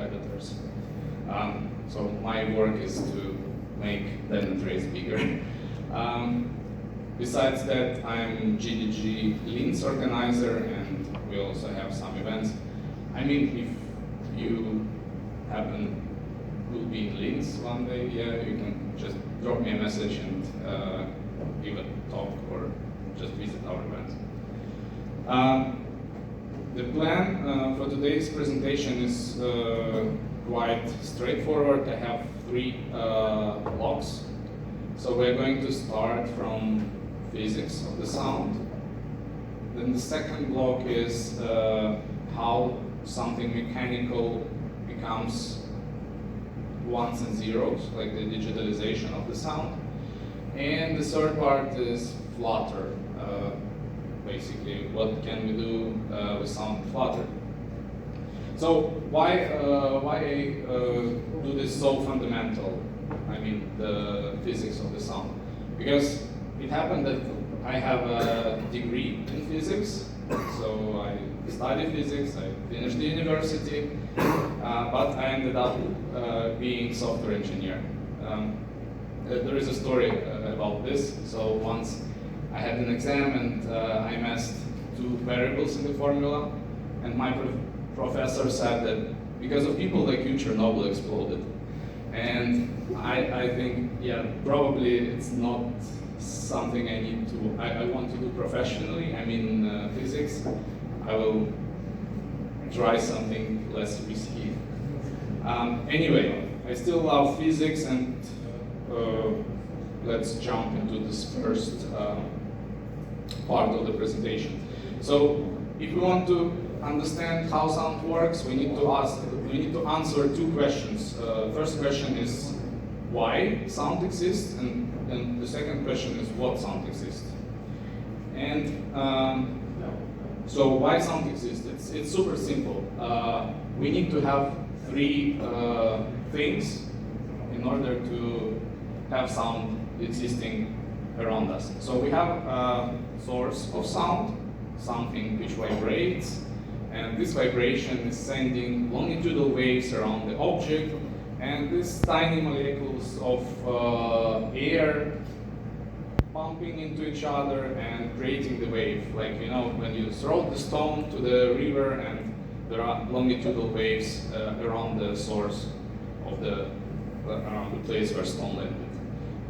editors. So my work is to make Dynatrace bigger. Besides that, I'm GDG Linz organizer, and we also have some events. I mean, if you happen will be in Linz one day, yeah, you can just drop me a message and give a talk or just visit our event. The plan for today's presentation is quite straightforward. I have 3 blocks. So we're going to start from physics of the sound. Then the second block is how something mechanical becomes ones and zeros, like the digitalization of the sound. And the third part is Flutter. Basically, what can we do with sound with Flutter? So why do this so fundamental? I mean, the physics of the sound. Because it happened that I have a degree in physics, so I studied physics, I finished the university, but I ended up being software engineer. There is a story about this. So once I had an exam and I messed 2 variables in the formula, and my professor said that because of people like you, Chernobyl exploded. And I think, yeah, probably it's not something I want to do professionally. I mean, physics. I will try something less risky. Anyway, I still love physics, and let's jump into this first part of the presentation. So, if we want to understand how sound works, we need to answer 2 questions. First question is why sound exists, and then the second question is what sound exists. And so why sound exists? It's super simple. We need to have 3 things in order to have sound existing around us. So we have a source of sound, something which vibrates, and this vibration is sending longitudinal waves around the object, and these tiny molecules of air pumping into each other and creating the wave. Like, you know, when you throw the stone to the river and there are longitudinal waves around the source of around the place where stone landed.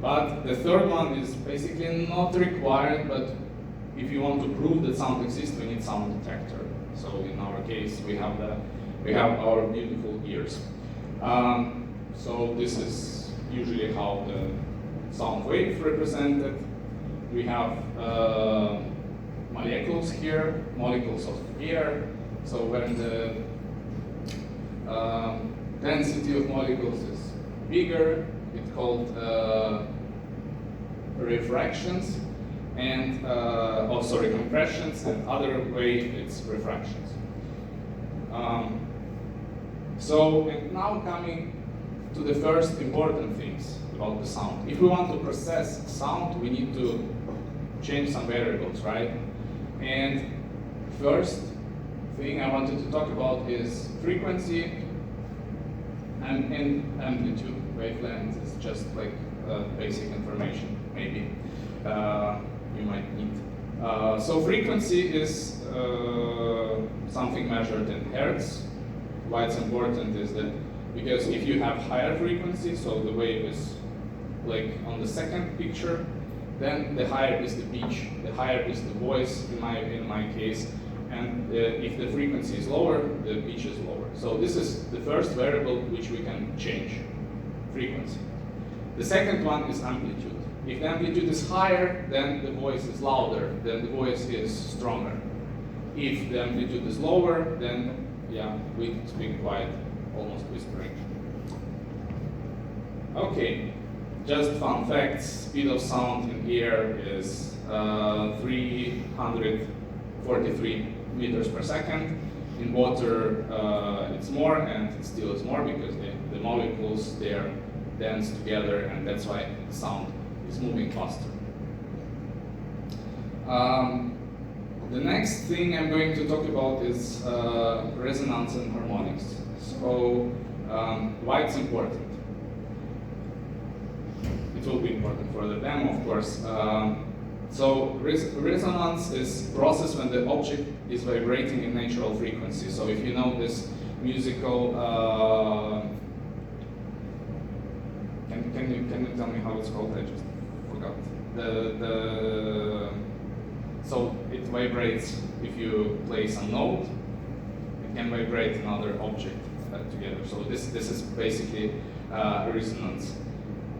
But the third one is basically not required, but if you want to prove that sound exists, we need sound detector. So in our case, we have our beautiful ears. So this is usually how the sound wave represented. We have molecules here, molecules of air. So when the density of molecules is bigger, it's called refractions, and compressions, and other way it's refractions. And now coming to the first important things about the sound. If we want to process sound, we need to change some variables, right? And first thing I wanted to talk about is frequency and amplitude. Wavelength is just like basic information, maybe you might need. So frequency is something measured in hertz. Why it's important is that because if you have higher frequency, so the wave is like on the second picture, then the higher is the pitch, the higher is the voice in my case, and if the frequency is lower, the pitch is lower. So this is the first variable which we can change, frequency. The second one is amplitude. If the amplitude is higher, then the voice is louder, then the voice is stronger. If the amplitude is lower, then yeah, we speak quiet, almost whispering. Okay, just fun facts. Speed of sound in air is 343 meters per second. In water, it's more, and it still is more because the molecules, they're dense together, and that's why the sound is moving faster. The next thing I'm going to talk about is resonance and harmonics. So why it's important. It will be important for the demo, of course. So resonance is process when the object is vibrating in natural frequency. So if you know this musical, can you tell me how it's called? I just forgot. So it vibrates if you play some note. It can vibrate another object together. So this is basically resonance.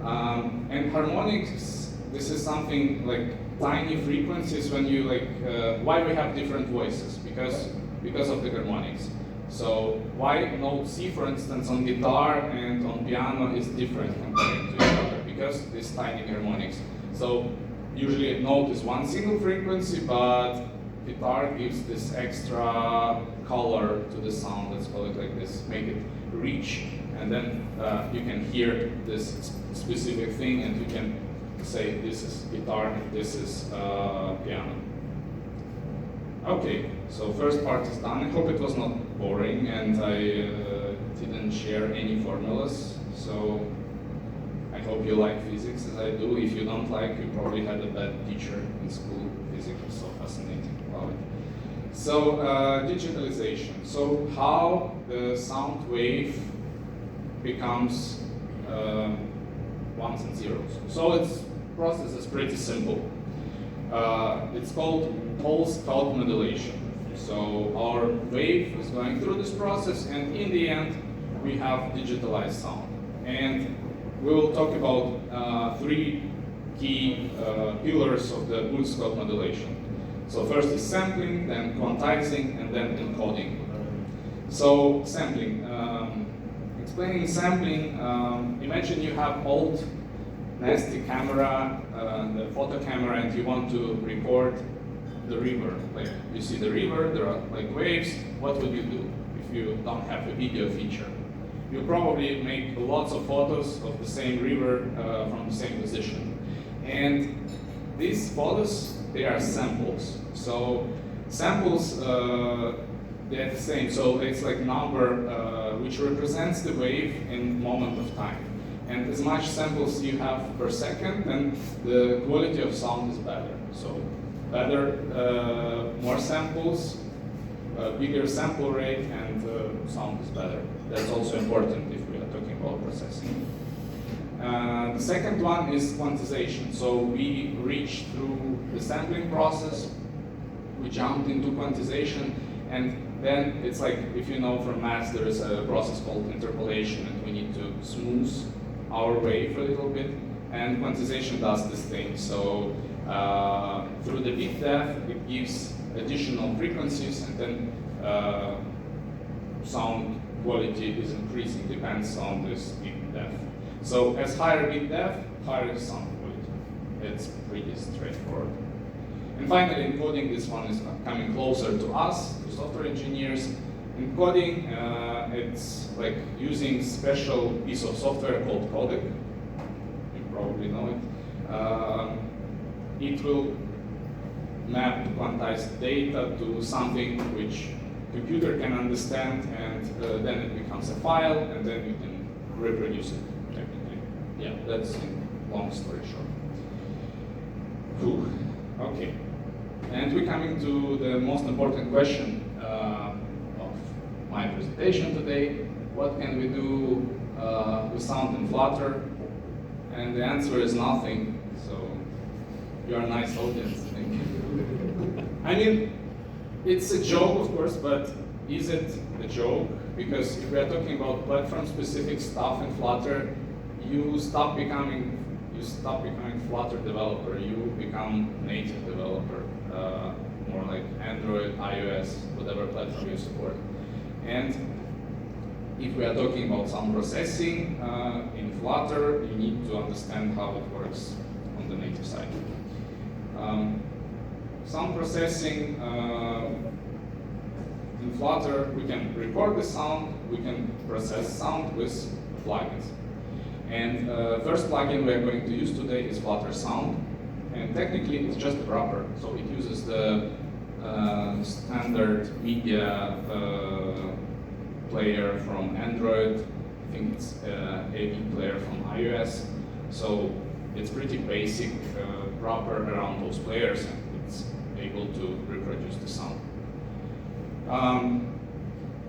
And harmonics, this is something like tiny frequencies when you why we have different voices? Because of the harmonics. So why note C, for instance, on guitar and on piano is different compared to each other? Because this tiny harmonics. So usually a note is one single frequency, but guitar gives this extra color to the sound, let's call it like this, make it rich, and then you can hear this specific thing, and you can say this is guitar and this is piano. Okay, so first part is done. I hope it was not boring and I didn't share any formulas. So I hope you like physics as I do. If you don't like, you probably had a bad teacher in school. Physics is so fascinating about it. So digitalization. So how the sound wave becomes ones and zeros. So its process is pretty simple. It's called pulse code modulation. So our wave is going through this process, and in the end, we have digitalized sound. And we will talk about three key pillars of the pulse code modulation. So first is sampling, then quantizing, and then encoding. So sampling. Explaining sampling, imagine you have old nasty camera, the photo camera, and you want to record the river. Like you see the river, there are like waves. What would you do if you don't have a video feature? You probably make lots of photos of the same river from the same position. And these photos, they are samples. So samples, they're the same. So it's like number which represents the wave in moment of time. And as much samples you have per second, then the quality of sound is better. So better, more samples, bigger sample rate, and sound is better. That's also important if we are talking about processing. The second one is quantization. So we reach through the sampling process, we jumped into quantization, and then it's like, if you know from math, there is a process called interpolation, and we need to smooth our wave a little bit, and quantization does this thing. So through the bit depth, it gives additional frequencies, and then sound quality is increasing, depends on this bit depth. So as higher bit depth, higher sound quality. It's pretty straightforward. And finally, encoding, this one is coming closer to us, to software engineers. Encoding, it's like using special piece of software called codec. You probably know it. It will map quantized data to something which computer can understand, and then it becomes a file, and then you can reproduce it technically. Yeah, that's in long story short. Whew. Okay. And we're coming to the most important question of my presentation today. What can we do with sound in Flutter? And the answer is nothing. So you're a nice audience, I think. I mean, it's a joke, of course, but is it a joke? Because if we are talking about platform-specific stuff in Flutter, you stop becoming Flutter developer. You become native developer, more like Android, iOS, whatever platform you support. And if we are talking about sound processing in Flutter, you need to understand how it works on the native side. Sound processing in Flutter, we can record the sound, we can process sound with plugins. And first plugin we are going to use today is Flutter Sound. And technically it's just a wrapper, so it uses the standard media player from Android, I think it's AV player from iOS. So it's pretty basic wrapper around those players, and it's able to reproduce the sound.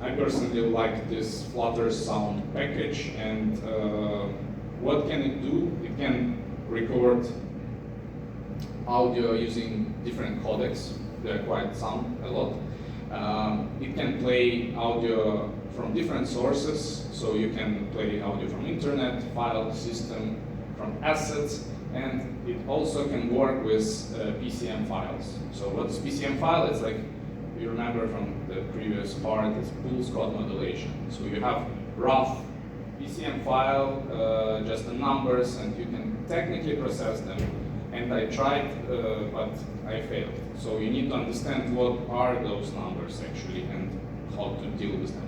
I personally like this Flutter sound package, and what can it do? It can record audio using different codecs. They're quite a lot. It can play audio from different sources, so you can play audio from internet, file system, from assets, and it also can work with PCM files. So what's PCM file? It's like, you remember from the previous part, it's pulse code modulation. So you have rough PCM file, just the numbers, and you can technically process them. And I tried, but I failed. So you need to understand what are those numbers actually and how to deal with them.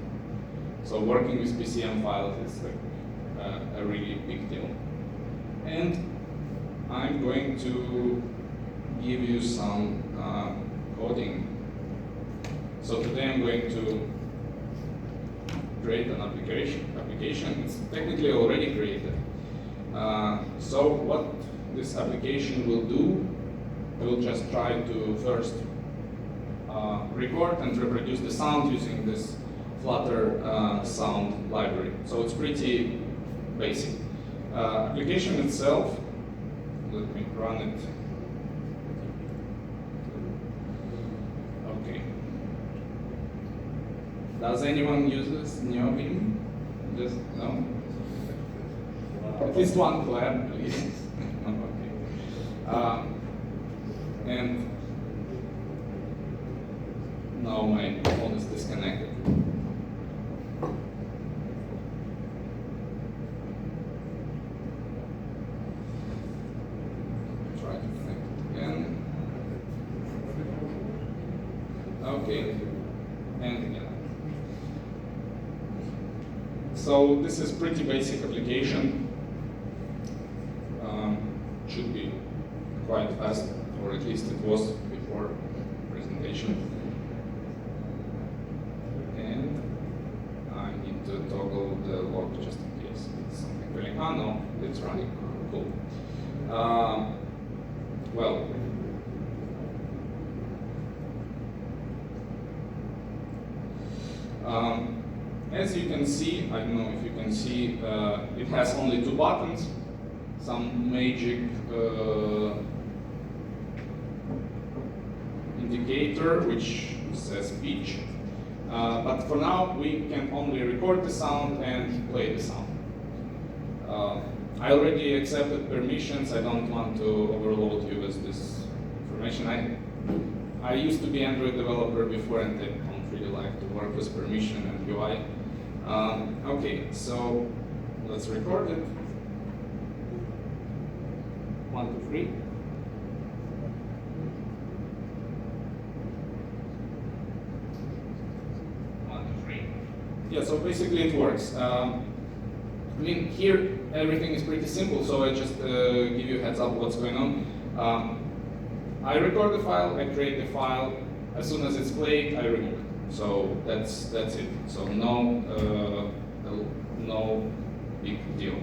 So working with PCM files is like a really big deal. And I'm going to give you some coding. So today I'm going to create an application. It's technically already created. So what this application will do, we'll just try to first record and reproduce the sound using this Flutter sound library. So it's pretty basic. Application itself, let me run it. Okay. Does anyone use this Neovim? Just no? At least one clap, please. Okay. And now my phone is disconnected. Try to connect it again. Okay, and again. So this is pretty basic application. Should be quite fast, or at least it was before presentation. And I need to toggle the log just in case it's something failing. Ah, no, it's running. Cool. Well, as you can see, I don't know if you can see, it has only 2 buttons. Some magic indicator which says pitch. But for now, we can only record the sound and play the sound. I already accepted permissions. I don't want to overload you with this information. I used to be Android developer before, and I don't really like to work with permission and UI. Okay, so let's record it. 1, 2, 3. Yeah, so basically it works. I mean, here everything is pretty simple, so I just give you a heads up what's going on. I record the file, I create the file. As soon as it's played, I remove it. So that's it. So no big deal.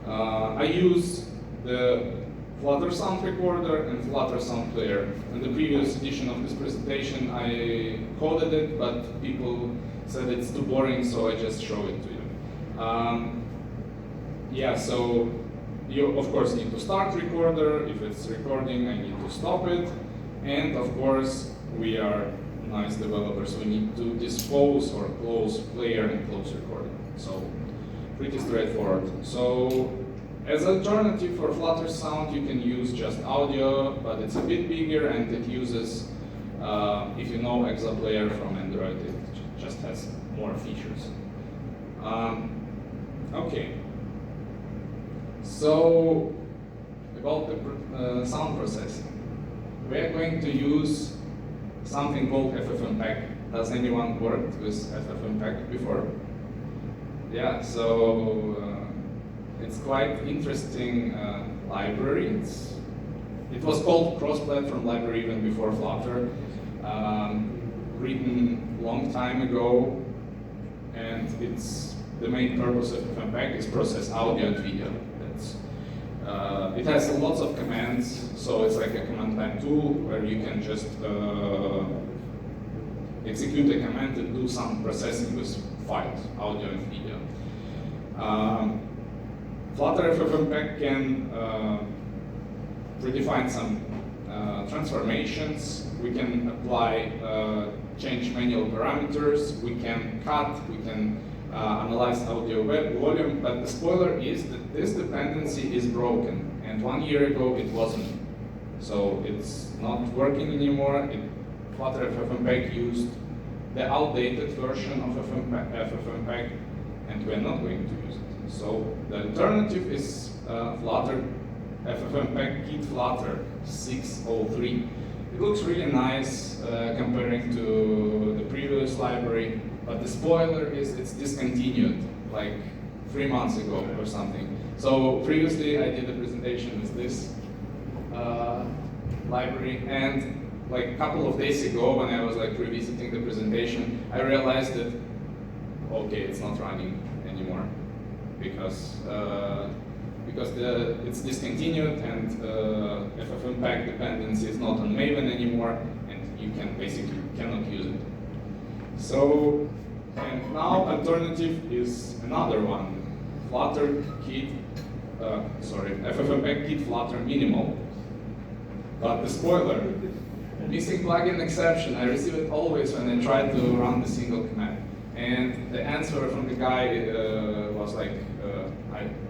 I use the Flutter sound recorder and Flutter sound player. In the previous edition of this presentation, I coded it, but people said it's too boring, so I just show it to you. Yeah, so you of course need to start recorder. If it's recording, I need to stop it. And of course, we are nice developers. We need to dispose or close player and close recording. So pretty straightforward. So as an alternative for Flutter sound, you can use just audio, but it's a bit bigger and it uses, if you know Exa Player from Android, it just has more features. Okay. So about the sound processing, we are going to use something called FFmpeg. Has anyone worked with FFmpeg before? Yeah. So. It's quite interesting library. It was called cross-platform library even before Flutter. Written long time ago, and it's the main purpose of FFmpeg is process audio and video. It has lots of commands, so it's like a command line tool where you can just execute a command and do some processing with files, audio and video. Flutter FFmpeg can predefine some transformations. We can apply change manual parameters. We can cut. We can analyze audio volume. But the spoiler is that this dependency is broken. And 1 year ago it wasn't. So it's not working anymore. Flutter FFmpeg used the outdated version of FFmpeg, and we're not going to use it. So the alternative is Flutter FFmpeg Kit Flutter 603. It looks really nice comparing to the previous library, but the spoiler is it's discontinued like 3 months ago or something. So previously I did a presentation with this library, and like a couple of days ago when I was like revisiting the presentation, I realized that okay, it's not running anymore because it's discontinued and FFmpeg dependency is not on Maven anymore, and you can basically cannot use it. So, and now alternative is another one, FFmpeg Kit Flutter Minimal. But the spoiler, missing plugin exception. I receive it always when I try to run the single command. And the answer from the guy was like,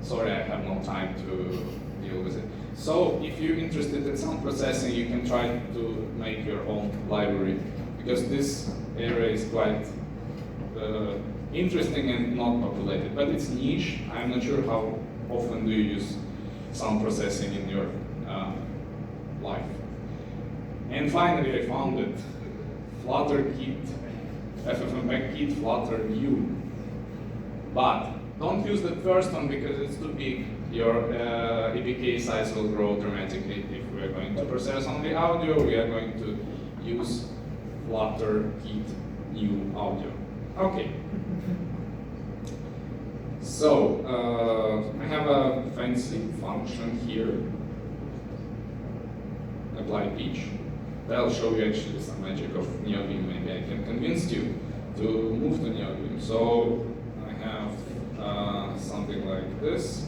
sorry, I have no time to deal with it. So if you're interested in sound processing, you can try to make your own library, because this area is quite interesting and not populated, but it's niche. I'm not sure how often do you use sound processing in your life. And finally, I found it, Flutter Kit, FFmpeg Kit Flutter New. But don't use the first one because it's too big. Your APK size will grow dramatically. If we are going to process only audio, we are going to use Flutter Kit New Audio. Okay. So I have a fancy function here, apply pitch. That'll show you actually some magic of NeoVim. Maybe I can convince you to move to NeoVim. So I have something like this.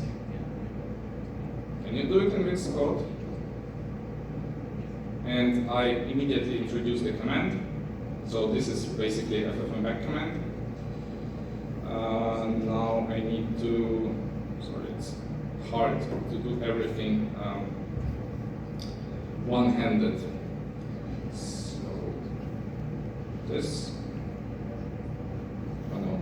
Can you do it in VS Code? And I immediately introduce the command. So this is basically a FFmpeg command. Now I need to, sorry, it's hard to do everything one-handed. So this, oh no.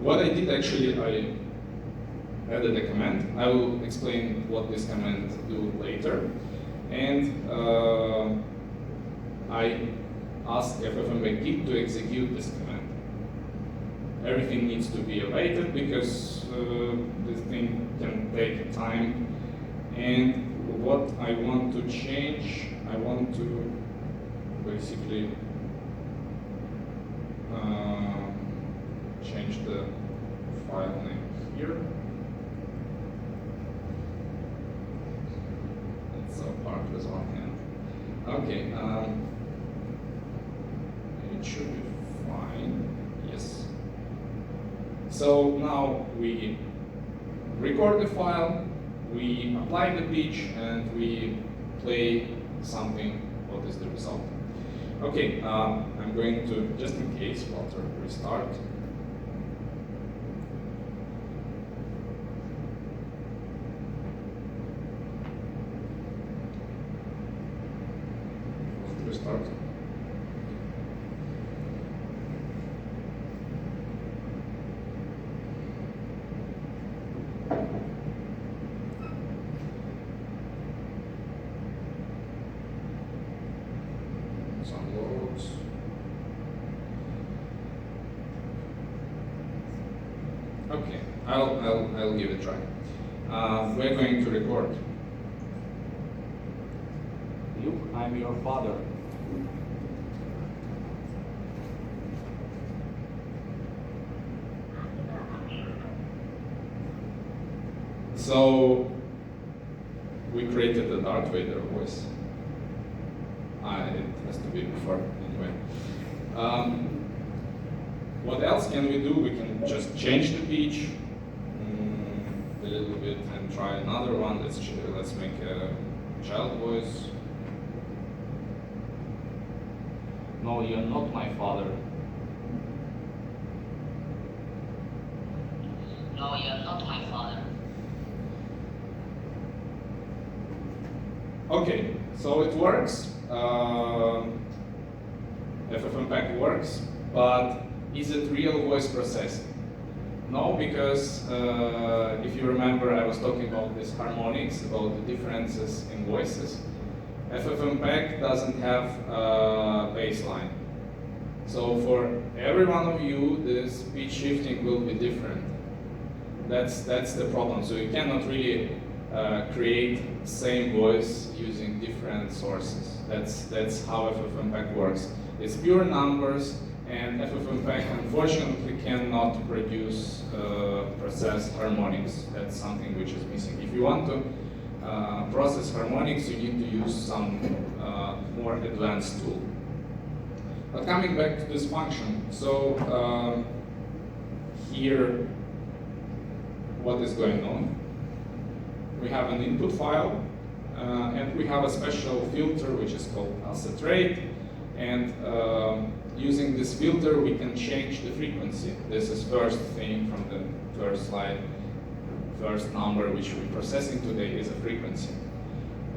What I did actually, I added a command. I will explain what this command do later. And I asked FFmpeg Kit to execute this command. Everything needs to be awaited because this thing can take time. And what I want to change, I want to basically change the file name here. It's so hard with one hand. Okay, it should be fine. Yes. So now we record the file, we apply the pitch, and we play something. What is the result? Okay, I'm going to, just in case, Flutter restart. Restart. Some loads. Okay, I'll give it a try. We're going to record. I'm your father. So we created the Darth Vader voice. It has to be before, anyway. What else can we do? We can just change the pitch a little bit and try another one. Let's make a child voice. No, you're not my father. No, you're not my father. Okay, so it works. FFmpeg works, but is it real voice processing? No, because if you remember, I was talking about these harmonics, about the differences in voices. FFmpeg doesn't have a baseline. So for every one of you, this pitch shifting will be different. That's the problem. So you cannot really create same voice using different sources. That's how FFmpeg works. It's pure numbers, and FFmpeg unfortunately cannot process harmonics. That's something which is missing. If you want to process harmonics, you need to use some more advanced tool. But coming back to this function, so here, what is going on? We have an input file, and we have a special filter which is called asset rate, and using this filter we can change the frequency. This is first thing from the first slide. First number which we're processing today is a frequency.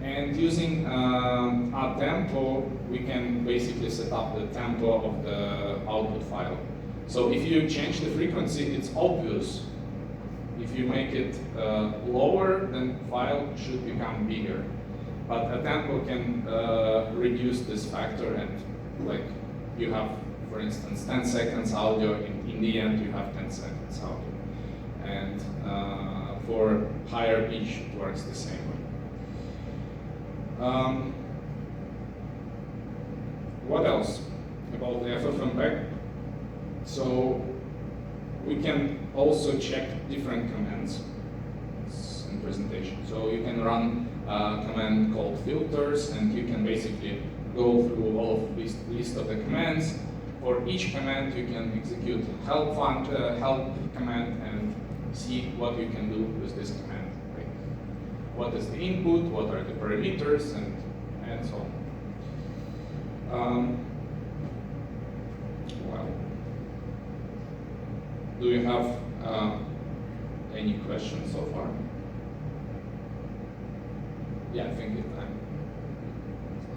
And using a tempo, we can basically set up the tempo of the output file. So if you change the frequency, it's obvious. If you make it lower, then the file should become bigger. But a tempo can reduce this factor, and like you have, for instance, 10 seconds audio, in the end you have 10 seconds audio. And for higher pitch, it works the same way. What else about the FFmpeg? So we can also check different commands in presentation. So you can run a command called filters, and you can basically go through all of this list of the commands. For each command, you can execute help command and see what you can do with this command. Right? What is the input? What are the parameters, and so on. Well, do you have any questions so far? Yeah, I think I'm